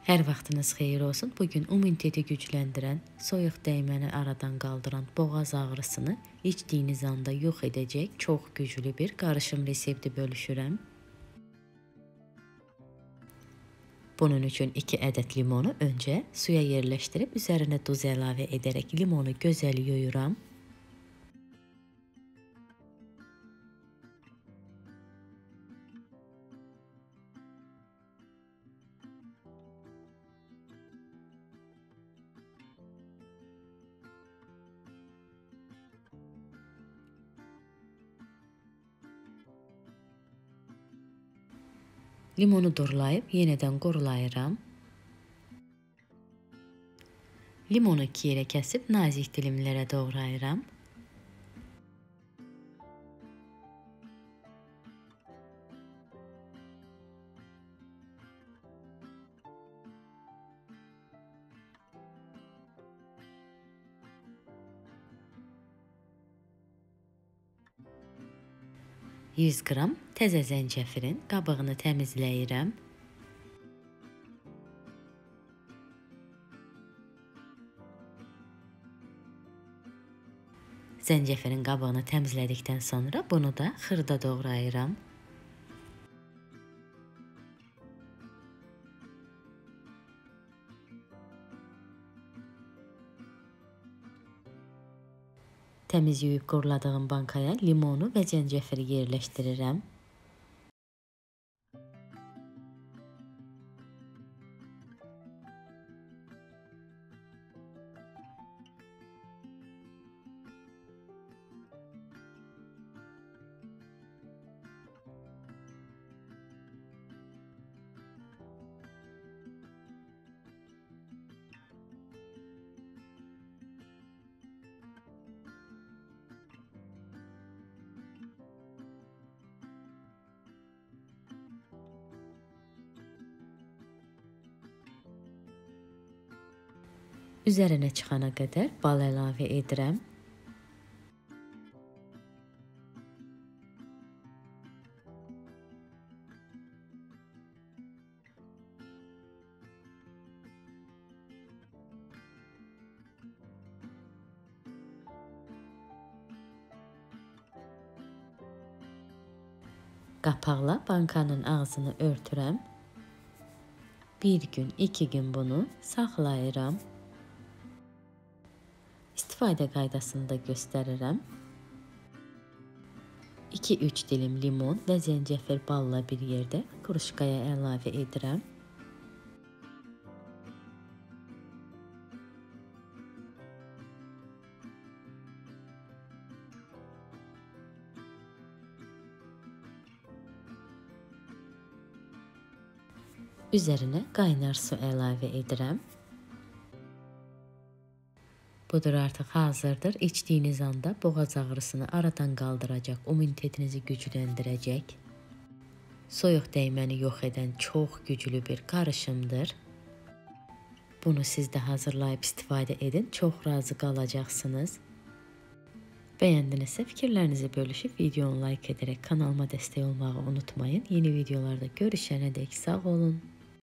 Hər vaxtınız xeyir olsun. Bugün immuniteti gücləndirən, soyuq dəyməni aradan qaldıran, boğaz ağrısını içdiyiniz anda yox edəcək çox güclü bir qarışım resepti bölüşürəm. Bunun üçün 2 ədəd limonu öncə suya yerləşdirib üzərinə duz əlavə edərək limonu gözəl yuyuram. Limonu durlayıb yenidən qurulayıram. Limonu 2 yerə kəsib nazik dilimlərə doğrayıram. %100 qram təzə zəncəfirin qabığını təmizləyirəm. Zəncəfirin qabığını təmizlədikdən sonra bunu da xırda doğrayıram. Təmiz yuyub quruladığım bankaya limonu və zəncəfiri yerləşdirirəm. Üzərinə çıxana qədər bal əlavə edirəm. Qapaqla bankanın ağzını örtürəm. Bir gün, 2 gün bunu saxlayıram. İstifadə qaydasını da göstərirəm. 2-3 dilim limon və zəncəfil balla bir yerdə kruşkaya əlavə edirəm. Üzərinə qaynar su əlavə edirəm. Budur, artıq hazırdır. İçdiyiniz anda boğaz ağrısını aradan qaldıracaq, immunitetinizi gücləndirəcək, soyuq dəyməni yox edən çox güclü bir qarışımdır. Bunu siz də hazırlayıb istifadə edin, çox razı qalacaqsınız. Bəyəndinizsə fikirlərinizi bölüşüb videonu like edərək kanalıma dəstək olmağı unutmayın. Yeni videolarda görüşənədək sağ olun.